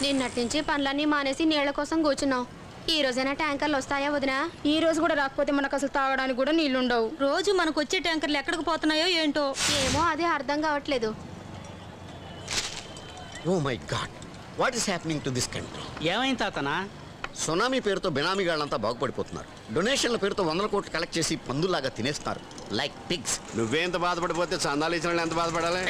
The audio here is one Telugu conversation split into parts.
నిన్నటి నుంచి పనులన్నీ మానేసి నీళ్ల కోసం కూర్చున్నావు. ఈ రోజైనా ట్యాంకర్లు వస్తాయా వదినా? ఈ రోజు కూడా రాకపోతే మనకు అసలు తాగడానికి కూడా నీళ్లుండవు. రోజు మనకు వచ్చే ట్యాంకర్లు ఎక్కడికి పోతున్నాయో ఏంటో. ఏమో అదే అర్థం కావట్లేదు. Oh my god, what is happening to this country? ఏమైంది తాతనా? సునామీ పేరుతో బినామీగాళ్ళంతా బాగుపడిపోతున్నారు. డొనేషన్ల పేరుతో 100 కోట్లు కలెక్ట్ చేసి పందులాగా తినేస్తున్నారు లైక్ పిగ్స్. నువ్వేంత బాధపడిపోతే చందాలు ఇచ్చిన వాళ్ళు ఎంత బాధపడాలి?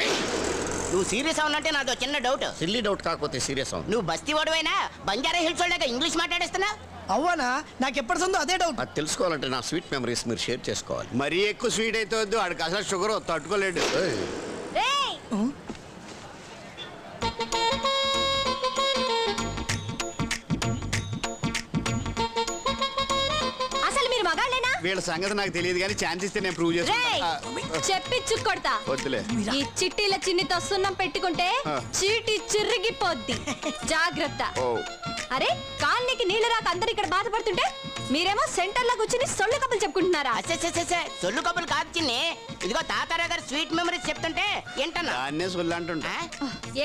నువ్వు సీరియస్ అవునంటే నాదో చిన్న డౌట్. సిల్లీ డౌట్ కాకపోతే సీరియస్ అవును. నువ్వు బస్తీ వాడువైనా బంజారా హిల్స్ వాళ్ళగా ఇంగ్లీష్ మాట్లాడేస్తున్నా? అవ్వనా, నాకు ఎప్పటి సందో అదే డౌట్. అది తెలుసుకోవాలంటే నా స్వీట్ మెమరీస్ మీరు షేర్ చేసుకోవాలి. మరీ ఎక్కువ స్వీట్ అయితే వద్దు, ఆడికి అసలు షుగర్ తట్టుకోలేడు. అసలు మీరు మగాళ్ళేనా? వీళ్ళ సంగతి నాకు తెలియదు కానీ ఛాన్స్ ఇస్తే నేను ప్రూవ్ చేసుకుంటా. చెప్పిచ్చు కొడతా. వద్దులే. ఈ చిట్టీల చిన్నితో సున్నం పెట్టుకుంటే చీటి చిరిగిపోద్ది. జాగ్రత్త. అరే కాలనీకి నీళ్ళు రాక అందరు ఇక్కడ బాధపడుతుంటే మీరేమో సెంటర్ లో కూర్చుని సొల్లు కబులు చెప్పుకుంటున్నారా? సొల్లు కబులు కాదు చిన్ని, ఇదిగో తాతారా గారు స్వీట్ మెమరీస్ చెప్తుంటే ఏంటన్నా దాన్నే సొల్లు అంటుంటా.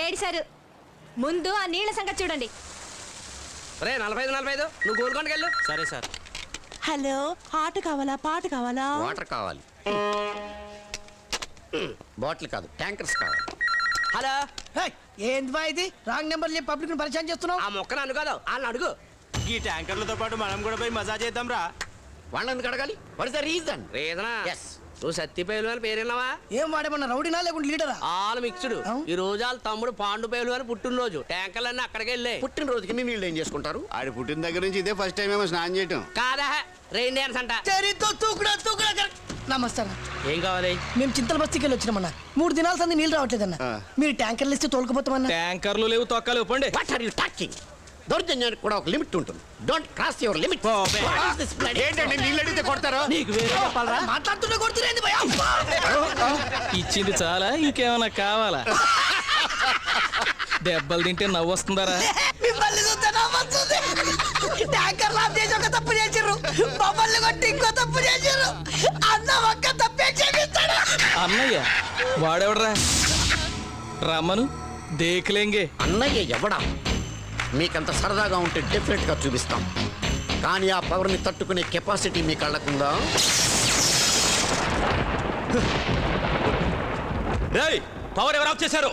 ఏడిసారు. ముందు ఆ నీళ్ళ సంగతి చూడండి. రే 45 నువ్వు గోల్కొండకి వెళ్ళు. సరే సార్. హలో, ఆట కావాలా పాట కావాలా? వాటర్ కావాలి, బాటిల్ కాదు ట్యాంకర్స్ కావాలి. హలో, ఏంది బా ఇది? రాంగ్ నెంబర్ పబ్లిక్ పరిచయం చేస్తున్నావు. ఆ మొక్కను అనుకోదు వాళ్ళని అడుగు. ఈ ట్యాంకర్లతో పాటు మనం కూడా పోయి మజా చేద్దాం రా. వాళ్ళని ఎందుకు అడగాలి? What is the reason? రీజనా? ఎస్. నువ్వు సత్తిపేలు అని పేరున్నావా? ఏం వాడేమన్నా రౌడీనా లేకుండా లీడరా? All mixed. ఈ రోజు వాళ్ళ తమ్ముడు పాండుపేలు అని పుట్టినరోజు. ట్యాంకర్లన్నీ అక్కడికి వెళ్ళే. పుట్టినరోజుకి నీళ్ళు ఏం చేసుకుంటారు? ఆడి పుట్టిన దగ్గర నుంచి ఇదే ఫస్ట్ టైం ఏమో స్నానం చేయటం. కాదా, రెయిన్ డాన్స్ అంట. నమస్తే. ఏం కావాలి? మేము చింతల బస్తీకి వెళ్ళి వచ్చినామన్నా. 3 దినాల సంది నీళ్ళు రావట్లేదన్న. మీరు ట్యాంకర్లు ఇస్తే తోలుకుపోతామన్నా. ట్యాంకర్లు లేవు, తొక్కలు పండి. What are you talking? దౌర్జన్యానికి కూడా ఒక లిమిట్ ఉంటుంది. Don't cross your limit. ఏంటండి నీళ్ళు అడిగితే కొడతారు? నీకు వేరే చెప్పాలరా? మాట్లాడుతున్నా కొడుతురేంది భయ? ఇచ్చింది చాలా, ఇంకేమన్నా కావాలా? దెబ్బలు తింటే నవ్వు వస్తుందారా? మిమ్మల్ని చూస్తే నవ్వొస్తుంది. ట్యాంకర్లు ఆఫ్ చేసి ఒక తప్పు చేసిర్రు, మమ్మల్ని కొట్టి ఇంకో తప్పు చేసిర్రు. అన్న ఒక్క తప్పే క్షమిస్తాడు. అన్నయ్య వాడెవడరా? రమ్మను దేకులేంగే. అన్నయ్య ఎవడా? మీకంత సరదాగా ఉంటే డెఫినెట్ గా చూపిస్తాం. కానీ ఆ పవర్ ని తట్టుకునే కెపాసిటీ మీ కళ్ళకుందా? పవర్ ఎవరు ఆఫ్ చేశారు?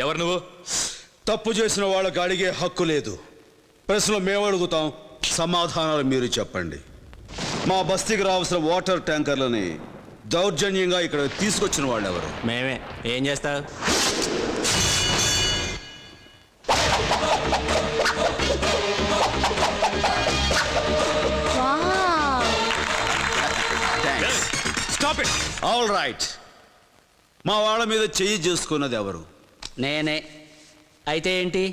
ఎవరు నువ్వు? తప్పు చేసిన వాళ్ళకి అడిగే హక్కు లేదు. ప్రశ్నలు మేము అడుగుతాం, సమాధానాలు మీరు చెప్పండి. మా బస్తీకి రావాల్సిన వాటర్ ట్యాంకర్లని దౌర్జన్యంగా ఇక్కడ తీసుకొచ్చిన వాళ్ళు ఎవరు? మేమే. ఏం చేస్తావు? Stop it. All right. మా వాళ్ళ మీద చెయ్యి చేసుకున్నది ఎవరు? నేనే. అయితే ఏంటి?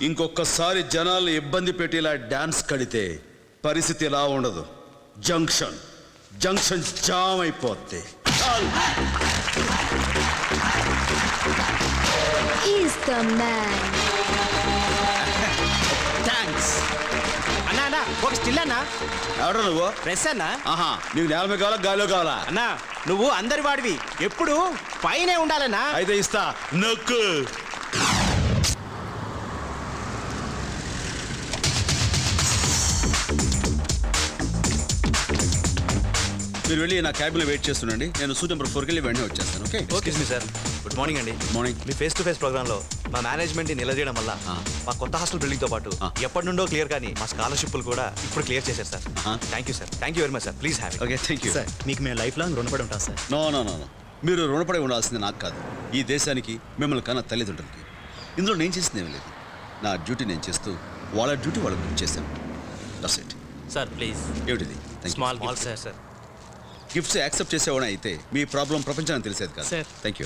ఇంకొకసారి జనాల్ని ఇబ్బంది పెట్టి ఇలా డాన్స్ కడితే పరిస్థితి ఇలా ఉండదు. జంక్షన్ జంక్షన్ జామ్ అయిపోద్ది. He's the man. థ్యాంక్స్ అన్నా అన్నా ఒక స్టిల్ అన్నా ఎవరు నువ్వు? ప్రెస్ అన్నా. ఆహా, నీకు నేల మీద కావాలా గాలిలో కావాలా? అన్నా నువ్వు అందరి వాడివి ఎప్పుడు పైనే ఉండాలన్నా. అయితే ఇస్తా నొక్కు. మీరు వెళ్ళి నా క్యాబిన్లో వెయిట్ చేస్తుండండి. నేను సూట్ నెంబర్ 4కి వెళ్ళి వెంటనే వచ్చేస్తాను. ఓకే? ఓకే మీ సార్. గుడ్ మార్నింగ్ అండి. Morning. Me face to face ప్రోగ్రాంలో మా మేనేజ్మెంట్ని నిలదీయడం వల్ల మా కొత్త హాస్టల్ బిల్డింగ్తో పాటు ఎప్పటి నుండో క్లియర్ కానీ మా స్కాలర్షిప్లు కూడా ఇప్పుడు క్లియర్ చేశారు sir. Thank you sir. Thank you very much sir. Please have okay, thank you. Sir. మీకు మేము లైఫ్ లాంగ్ రుణపడి ఉంటాం sir. No no no no, మీరు రుణపడి ఉండాల్సింది నాకు కాదు, ఈ దేశానికి, మిమ్మల్ని కన్నా తల్లిదండ్రులకి. ఇందులో నేను చేసింది ఏమీ లేదు. నా డ్యూటీ నేను చేస్తూ వాళ్ళ డ్యూటీ వాళ్ళకి చేశాను. That's it. Sir please. ఏమిటిది? Small sir. Sir gifts accept చేసేవాడు అయితే మీ ప్రాబ్లం ప్రపంచానికి తెలిసేది కాదు. Sir. Thank you.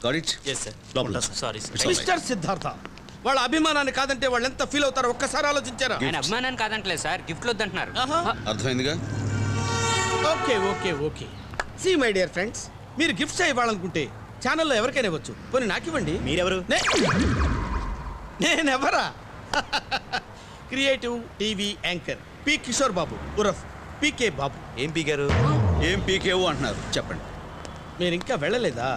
Got it? Yes sir. లోపల. సారీ మిస్టర్ సిద్ధార్థ, వాళ్ళ అభిమానాన్ని కాదంటే వాళ్ళు ఎంత ఫీల్ అవుతారో ఒక్కసారి ఆలోచించారా? ఆయన అభిమానాన్ని కాదంటలేదు సార్, గిఫ్ట్లు వద్దంటున్నారు. అర్థమైందిగా? Okay okay okay. See my dear friends, మీరు గిఫ్ట్స్ ఇవ్వాలనుకుంటే ఛానల్లో ఎవరికైనా ఇవ్వచ్చు. పోనీ నాకు ఇవ్వండి. మీరెవరు? నేనెవరా? Creative TV anchor P Kishore Babu ఉరఫ్ పీకే బాబు. ఏం పీకారు? ఏం పీకేవు అంటున్నారు, చెప్పండి. మీరు ఇంకా వెళ్ళలేదా?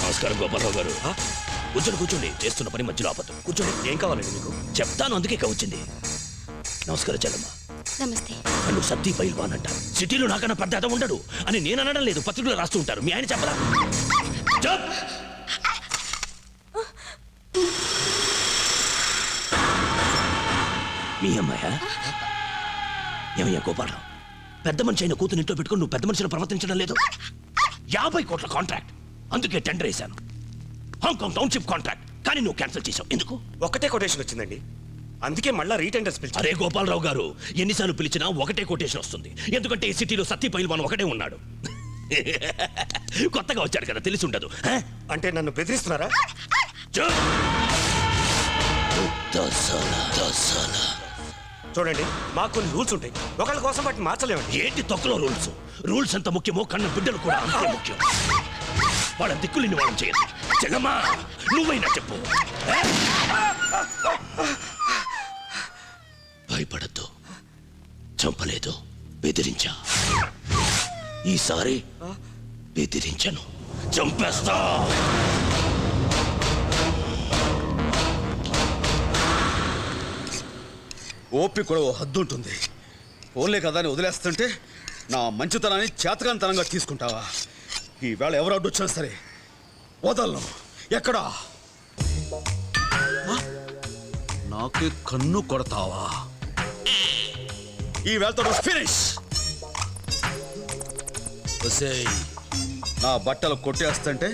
నమస్కారం గోపాలరావు గారు. కూర్చోండి కూర్చోండి, చేస్తున్న పని మధ్యలో ఆపద్దు. కూర్చోండి. ఏం కావాలండి మీకు? చెప్తాను, అందుకే వచ్చింది. నమస్కారం చెల్లమ్మ. నమస్తే. నన్ను సత్తి పైల్వాన్ అంట. సిటీలో నాకన్నా పెద్ద అత ఉండడు అని నేను అనడం లేదు, పత్రికలో రాస్తూ ఉంటారు. మీ ఆయన చెప్పరా? చెప్. మీ అమ్మాయా? ఏమయ్యా గోపాలరావు, పెద్ద మనిషి అయిన కూతురు ఇంట్లో పెట్టుకుని నువ్వు పెద్ద మనిషిని ప్రవర్తించడం లేదు. 50 కోట్ల కాంట్రాక్ట్, అందుకే టెండర్ వేశాను. హాంకాంగ్ టౌన్షిప్ కాంట్రాక్ట్, కానీ నువ్వు క్యాన్సిల్ చేసావు. ఎందుకు? ఒకటే కొటేషన్ వచ్చిందండి, అందుకే మళ్ళా రీటెండర్స్ పిలిచారు. అరే గోపాలరావు గారు, ఎన్నిసార్లు పిలిచినా ఒకటే కొటేషన్ వస్తుంది. ఎందుకంటే ఈ సిటీలో సత్తి పైల్వాన్ ఒకటే ఉన్నాడు. కొత్తగా వచ్చాడు కదా, తెలిసి ఉండదు. అంటే నన్ను బెదిరిస్తున్నారా? చూడండి, మాకు కొన్ని రూల్స్ ఉంటాయి, ఒకళ్ళ కోసం వాటిని మార్చలేమండి. ఏంటి తొక్కలో రూల్స్? రూల్స్ ఎంత ముఖ్యమో కన్న బిడ్డలు కూడా అంతే ముఖ్యం. వాళ్ళ దిక్కులిని వాళ్ళని చేయదు. చెల్లమ్మా, నువ్వైనా చెప్పు. భయపడద్దు, చంపలేదు, బెదిరించా. ఈసారి బెదిరించను, చంపేస్తా. ఓపి కూడా ఓ హద్దు ఉంటుంది. ఓన్లే కదా అని వదిలేస్తుంటే నా మంచితనాన్ని చేతకానితనంగా తీసుకుంటావా? ఈవేళ ఎవరు అడ్డు వచ్చినా సరే వదలను. ఎక్కడా? నాకే కన్ను కొడతావా? ఈ వేళతో ఫినిష్. నా బట్టలు కొట్టేస్తుంటే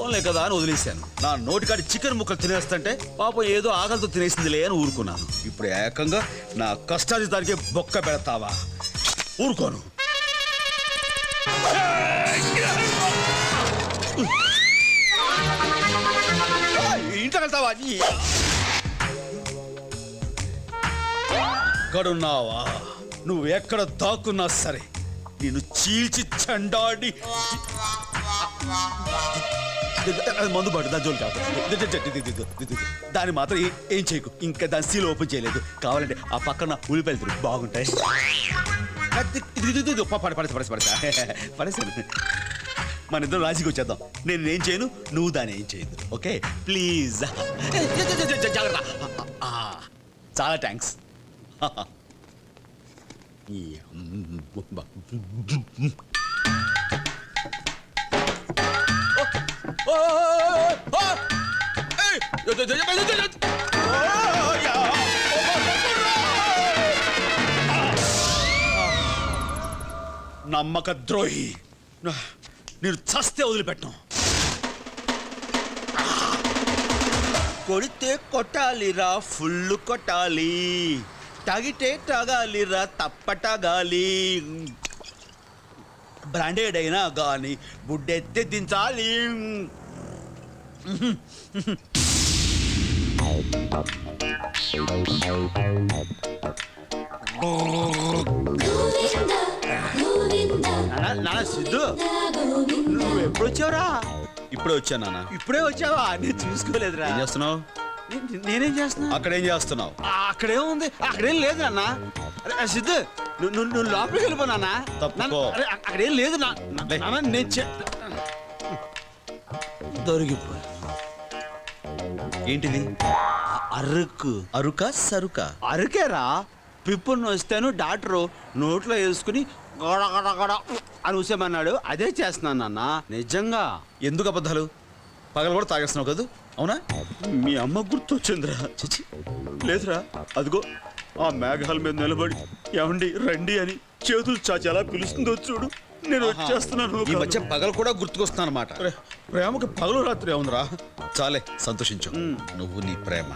ఓన్లే కదా అని వదిలేశాను. నా నోటికాడి చికెన్ ముక్కలు తినేస్తుంటే పాపం ఏదో ఆకలితో తినేసిందిలే అని ఊరుకున్నాను. ఇప్పుడు ఏకంగా నా కష్టాజితానికి బొక్క పెడతావా? ఊరుకోను. ఇంట్లో వెళ్తావా? ఎక్కడున్నావా? నువ్వు ఎక్కడ దాక్కున్నా సరే నేను చీల్చి చండాడి మందు పట్టు, దాని జోలు కాదు. దాన్ని మాత్రం ఏం చేయకు. ఇంకా దాని సీల్ ఓపెన్ చేయలేదు. కావాలంటే ఆ పక్కన ఉల్లిపాయలు తిరుగు, బాగుంటాయి. పడేసాను. మన ఇద్దరు రాజీకి వచ్చేద్దాం. నేను ఏం చేయను, నువ్వు దాన్ని ఏం చేయదు. Okay please. జాగ్రత్త. చాలా థ్యాంక్స్. నమ్మక ద్రోహి, నేను చస్తే వదిలిపెట్టను. కొడితే కొట్టాలిరా ఫుల్ కొట్టాలి, తాగితే తాగాలిరా తప్పటగాలి, బ్రాండెడ్ అయినా గాని బుడ్డెత్తే దించాలి. నానా సిద్ధు, నువ్వు ఎప్పుడు వచ్చావురా? ఇప్పుడే వచ్చాను నాన్న. ఇప్పుడే వచ్చావా? నేను చూసుకోలేదురా. ఏం చేస్తున్నావు? నేనేం చేస్తున్నా? అక్కడేం చేస్తున్నావు? అక్కడేం ఉంది, అక్కడేం లేదు నాన్న. సిద్ధు, నువ్వు లోపలికి వెళ్ళిపో నాన్న. తప్పుకో. అక్కడేం లేదు నాన్న. నేను దొరికిపో. ఏంటిది? అరుకు. అరుక సరుక? అరుకేరా. పిప్పును వస్తాను డాక్టరు నోట్లో వేసుకుని గొడ గొడ గొడ అని ఊసేమన్నాడు. అదే చేస్తున్నాను నాన్న. నిజంగా. ఎందుకు అబద్ధాలు? పగలు కూడా తాగేస్తున్నావు కదా? అవునా? మీ అమ్మ గుర్తొచ్చిందిరా. చిచి లేదురా. అదిగో ఆ మేఘాల మీద నిలబడి ఏమండి రండి అని చేతులు చాచి ఎలా పిలుస్తుందో చూడు. నేను వచ్చేస్తున్నాను. ఈ మధ్య పగలు కూడా గుర్తుకొస్తున్నాను అనమాట. ప్రేమకి పగలు రాత్రి ఏముందిరా? చాలే సంతోషించు. నువ్వు నీ ప్రేమ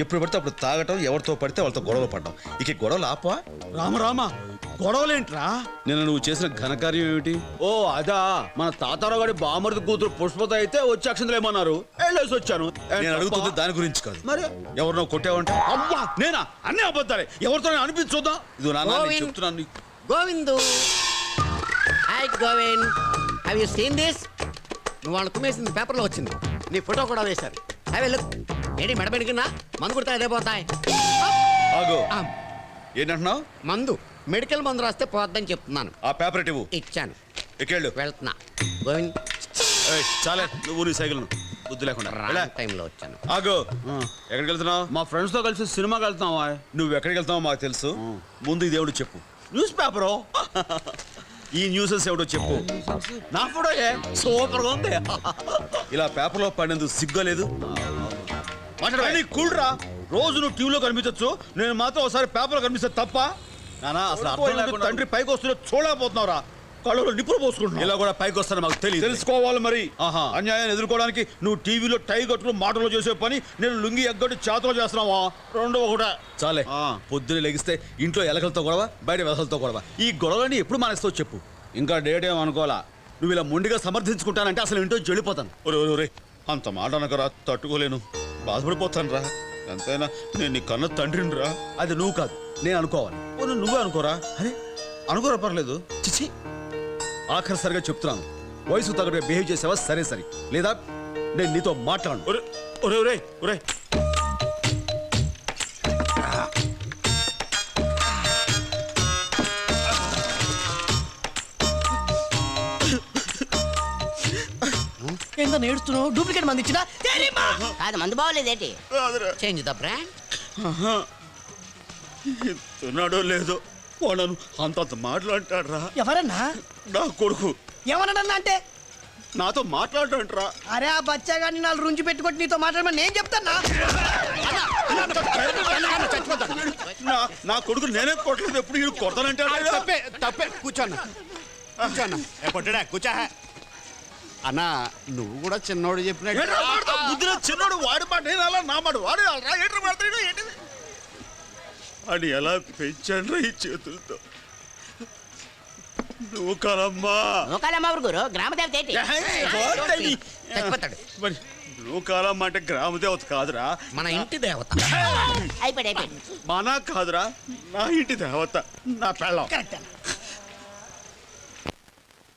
ఎప్పుడు పడితే అప్పుడు తాగటం, ఎవరితో పడితే వాళ్ళతో గొడవలు పడ్డాం. ఇక గొడవలు ఆపా? రామరామా, గొడవలేంట్రా? నేను నువ్వు చేసిన ఘనకార్యం ఏమిటి? ఓ అదా, మన తాతారావు గారి బామర్ది కూతురు పుష్పత అయితే వచ్చి అక్షంతలు ఏమన్నారు, వెళ్ళేసి వచ్చాను. నేను అడుగుతుంది దాని గురించి కాదు. మరి ఎవరినో కొట్టావంటే? అమ్మా నేనా? అన్నీ అబద్ధాలే. ఎవరితో అనిపించుద్దాం. ఇది నాన్న చెప్తున్నాను. Govindu, hi Govind, have you seen this? నువ్వు వాళ్ళు కుమ్మేసింది పేపర్లో వచ్చింది. నీ ఫోటో కూడా వేశారు. Have a look. ఏంటి మెడబెడికినా? మందు కుడితే అదే పోతాయి. ఆగు. ఏంటంటున్నావు? మందు, మెడికల్ మందు రాస్తే పోద్దని చెప్తున్నాను. ఆ పేపర్ ఇవ్వు. ఇచ్చాను. ఎక్కేళ్ళు. వెళ్తున్నా. గోవింద్ చాలే నువ్వు నీ సైకిల్ బుద్ధి లేకుండా టైంలో వచ్చాను. ఆగు. ఎక్కడికి వెళ్తున్నావు? మా ఫ్రెండ్స్ తో కలిసి సినిమాకి వెళ్తున్నావా? నువ్వు ఎక్కడికి వెళ్తావో మాకు తెలుసు. ముందు ఇది ఎవడు చెప్పు. News paper. ఈ న్యూసెస్ ఎవడో చెప్పు. నా ఫోటో సూపర్ గా ఉంది. ఇలా పేపర్లో పడినందుకు సిగ్గులేదు. కూల్రా. రోజు నువ్వు టీవీలో కనిపించచ్చు, నేను మాత్రం ఒకసారి పేపర్లో కనిపిస్తే తప్ప? నానా అసలు అర్థం లేకుండా తండ్రి పైకి వస్తున్నా చూడలేకపోతున్నావురా. కళ్ళలో నిప్పులు పోసుకుంటున్నావు. ఇలా కూడా పైకి వస్తాను మాకు తెలియదు. తెలుసుకోవాలి మరి. అన్యాయాన్ని ఎదుర్కోవడానికి నువ్వు టీవీలో టై కట్టుకుని మాటలు చేసే పని, నేను లుంగి ఎగ్గొట్టి చేతలో చేస్తున్నావా? రెండో ఒకట. చాలే. పొద్దున్న లెగిస్తే ఇంట్లో ఎలకలతో గొడవ, బయట వెదలతో గొడవ. ఈ గొడవని ఎప్పుడు మానేస్తావు చెప్పు. ఇంకా డేట్ ఏమనుకోవాలా? నువ్వు ఇలా మొండిగా సమర్థించుకుంటానంటే అసలు ఇంట్లో చెడిపోతాను. ఒరే అంత మాట అనకరా, తట్టుకోలేను, బాధపడిపోతాను రా. ఎంతైనా నేను నీ కన్న తండ్రిని రా. అది నువ్వు కాదు, నేను అనుకోవాలి. నువ్వే అనుకోరా. అరే అనుకోరా, పర్లేదు. చిచి, ఆఖరిసరిగా చెప్తున్నాను, వయసు తగ్గట్టుగా బిహేవ్ చేసావా సరే సరే, లేదా నేను నీతో మాట్లాడను. ఒరే ఒరే ఒరే ఏందో నేడుస్తున్నావు? డూప్లికేట్ మంది ఇచ్చినా? కాదు మందు బాగోలేదేటి? Change the brand. తిన్నాడో లేదో వాడను అంతంత మాట్లాంటాడు రా. ఎవరన్నా? నా కొడుకు. ఎవరన్నా అంటే? నాతో మాట్లాడరా. అరే ఆ బచ్చాగాన్ని నాలుగు రుంచి పెట్టుకుంటే నీతో మాట్లాడమని నేను చెప్తానా? నా కొడుకు నేనే కొట్టలేదు, ఎప్పుడు వీడు కొడతానంటాడు. తప్పే తప్పే. కూర్చోన్నా కూర్చోన్నా. కొట్టడా కూర్చో. అన్నా నువ్వు కూడా చిన్నోడు చెప్పినట్టు. చిన్నోడు వాడి మాట నేను అలా, నా మాట వాడు అని ఎలా పెంచాను ఈ చేతులతో. నువ్వు కాలమ్మా గురు గ్రామ దేవత ఏంటి? మరి నువ్వు కాలమ్మ అంటే గ్రామ దేవత కాదురా, మన ఇంటి దేవత. అయిపోయి మన కాదురా, నా ఇంటి దేవత, నా పెళ్ళం.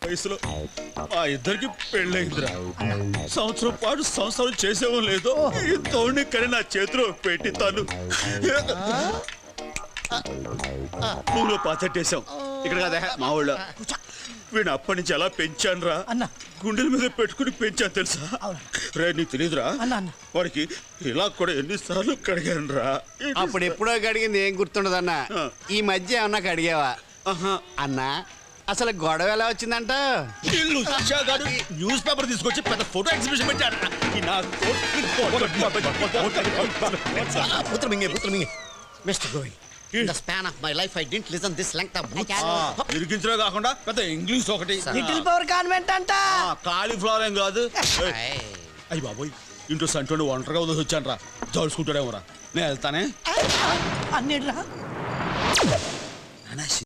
వయసులో ఆ ఇద్దరికి పెళ్ళయిందిరా. సంవత్సరం పాటు సంసారం చేసేవో లేదో ఈ తోడిని కని నా చేతిలో పెట్టి తను పూలో పాతట్టేశాం. ఇక్కడ కదా మా ఊళ్ళో. వీడిని అప్పటి నుంచి ఎలా పెంచాను రా, గుండెల మీద పెట్టుకుని పెంచాను తెలుసా? రే నీకు తెలియదురా, వాడికి ఇలా కూడా ఎన్నిసార్లు కడిగాను రా. అప్పుడు ఎప్పుడో కడిగింది ఏం గుర్తుండదన్నా. ఈ మధ్య ఏమన్నా కడిగావా అన్నా? అసలు గొడవ ఎలా వచ్చిందంట? న్యూస్ పేపర్ తీసుకొచ్చి పెద్ద ఫోటో ఎగ్జిబిషన్ పెట్టాడు. Mister Govind, in the span of my life I didn't listen this length of books. ఇరికించడం కాకుండా పెద్ద ఇంగ్లీష్ ఒకటి. లిటిల్ పవర్ కాన్వెంట్ అంట. కాలీఫ్లవర్ ఏం కాదు. అయ్యి బాబోయ్, ఇంటూ సంటోని ఒంటరిగా వదిలేసి వచ్చాను రా జడుచుకుంటాడేమో రా నేను వెళ్తానే అన్నిడ్రా